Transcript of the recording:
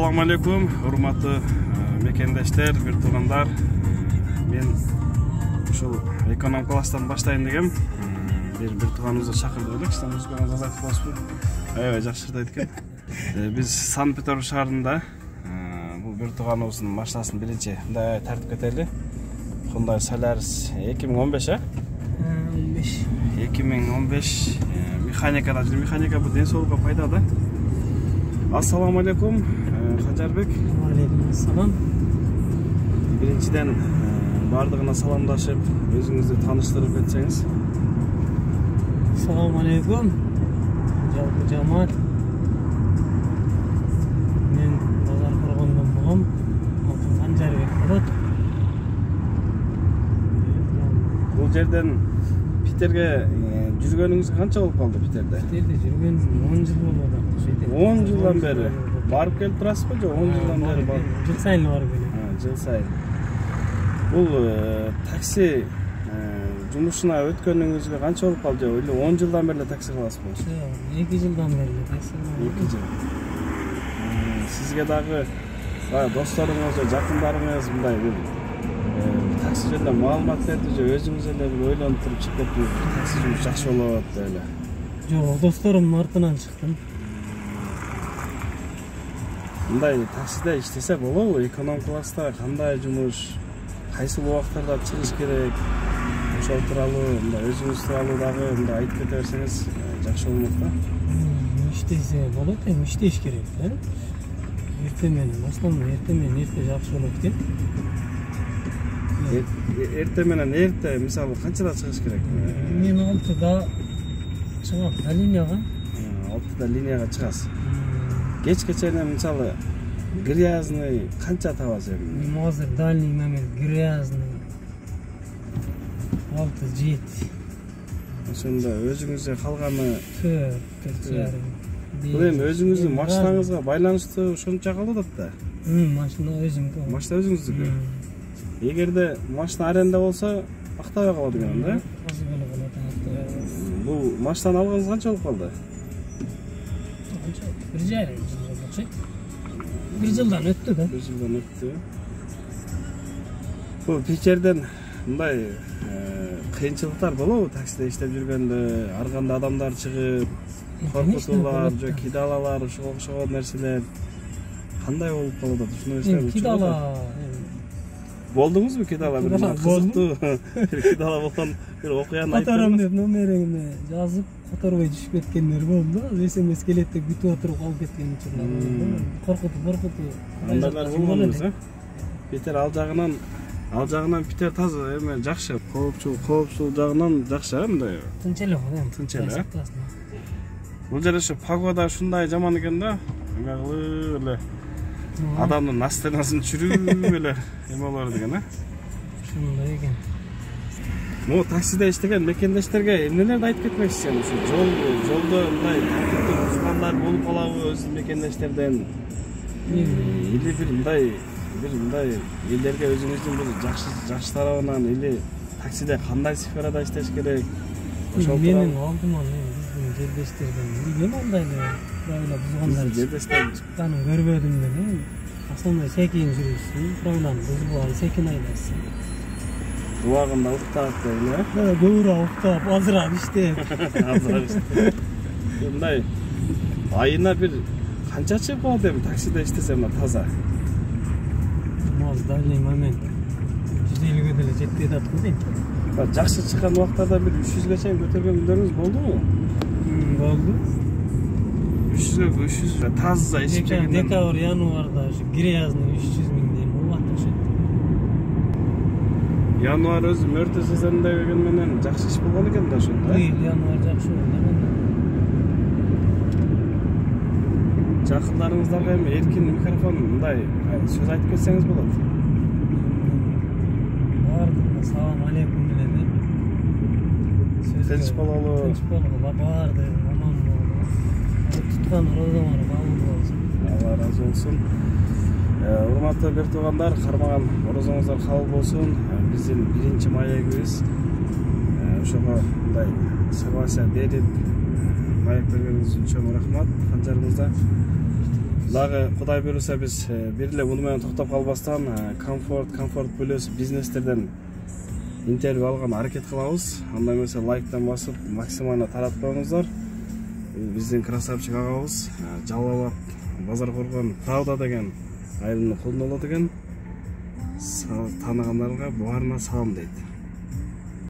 Assalamu alaikum, урматтуу мекендештер, бир туугандар. Мен ушул эконом класстан баштайын дегем. Бир тууганыбызды чакырдык элек, иштен музыканы жазып болсун. Аябай жакшы айтат экен. Биз Санкт-Петербург шаарында бул бир тууганыбыздын машинасын биринчи мындай тартып кетели. Hyundai Solaris 2015 а? 2015 механикада жүр. Механика бул ден соолукка пайда да. Assalamu alaikum, Хажарбек. Алейкум ассалам. Биринчиден бардыгына саламдашып, өзүңүздү тааныштырып кетсеңиз. Assalamu alaikum. Жалпы жамаат. Мен Базар Коргондон болгом. Атым Хажарбек болот. Бул жерден Питерге жүргөнүңүз канча болуп калды Питерде? Питерде жүргөн 10 жыл болду. 10 жылдан бери барып келип турасызбы же 10 жылдан бери барып? Жыл сайын барып келем. Жыл сайын. Бул такси жумушуна өткөнүңүзгө канча болуп калды же эле 10 жылдан бери такси кыласызбы? 2 жылдан бери такси кылам. 2 жыл. Сизге дагы досторуңуз, жакындарыңыз мындай бир такси жөнүндө маалымат берди же өзүңүз эле ойлонуп туруп чыгып кеттиңиз? Такси жумуш жакшы болот деп эле. Жок, досторумдун артынан чыктым. Мындай таксиде иштесе болобу? Эконом класста кандай жумуш, кайсы убактарда чыгыш керек? Ошол тууралуу, мындай өзүңүз тууралуу дагы мындай айтып кете берсеңиз жакшы болмок да. Иштесе болот, эми иштеш керек да. Эрте менен, основном эрте менен эрте жакшы болот экен. Эрте менен эрте, мисалы канчада чыгыш керек? Мен 6-да чыгам, да линияга. 6-да линияга чыгасыз. Кечке чейин мисалы грязный канча табасыз эми? Азыр дальний момент грязный 6-7. Ошондо өзүңүзгө калганы 4-4,5. Бул эми өзүңүздүн машинаңызга байланыштуу ошончо калып атат да. Машина өзүмдүкү. Машина өзүңүздүкү. Эгерде машина аренда болсо актабай калат экен да? Акыбай калат. Бул машинаны алганыңыз канча болуп калды? Bir жылдан өттү да. Bir жылдан өттү. Бул Питерден мындай кыйынчылыктар болобу таксиде иштеп жүргөндө? Ар кандай адамдар чыгып, коркутуулар же кидалалар, ошого окшогон нерселер кандай болуп калат? Ушуну кидала болдуңузбу кидала? Бир кызыктуу кидала болгон бир окуяны айтып котором деп номериңди жазып которбой түшүп кеткендер болду да. СМС келет деп күтүп отуруп калып кеткен учурлар болду. Коркутуу. Андайлар болгонбуз, Питер ал жагынан Питер таза эме жакшы, коопсуздук жагынан жакшы, мындай. Тынч эле го, тынч эле. Бул жерде ошо погода ушундай жаман экен да. Эме кылып эле адамдын настроениясын түшүрүп эле эме болор деген, Ушундай экен. Mo takside иштеген мекендештерге эмнелерди айтып кетмекчисиз? Ошо жолдо мындай тартиптүү бузгандар болуп калабы өз мекендештерден? Или бир мындай элдерге өзүңүздүн бир жакшы тарабынан или таксиде кандай сферада иштеш керек? Ошол менин алдыма биздин жердештерден билбейм андай эле бузгандар чыкканын көрбөдүм эле. Основной секин жүрүшсүн, программа бузулган секин айдасың. Убагында уктап эле. Көбүрөөк уктап, азыраак иштеп. Мындай айына бир канча чыгып калат эми таксиде иштесе мына таза? Моз дальний момент 150ге деле жетпей жатат дейм. Жакшы чыккан убактарда бир 300ге чейин көтөргөн күндөрүңүз болдубу? Болду. 300 таза ичип жегенден. Декабрь, январда ушу грязный 300 миң дейм болот ошо. Январ өзү мөртө сезонунда келген менен жакшы иш болгон экен да ошондо. Январ жакшы болду. Жакындарыңыздарга эми эркин микрофон мындай сөз айтып кетсеңиз болот. Бардыгына салам алейкум деле. Тынч бололу. Барды, аман болду. Туткан розалар кабыл болсун. Алла разы болсун. Урматтуу бир туугандар, кармаган орозоңуздар кабыл болсун. Биздин 1-маегибиз. Ошого мындай согласия берип, маек бергениңиз үчүн чоң рахмат. Канжарыңызда Дагы Кудай буйруса биз бир эле муну менен токтоп калбастан комфорт бөлөсү бизнестерден интервью алган аракет кылабыз. Анда эмесе лайктан басып максимально таратканыңыздар. Биздин красавчик агабыз Жалал Абад базар коргон Правда деген айылдын колунда болот экен. Тааныгандарга баарына салам дейт.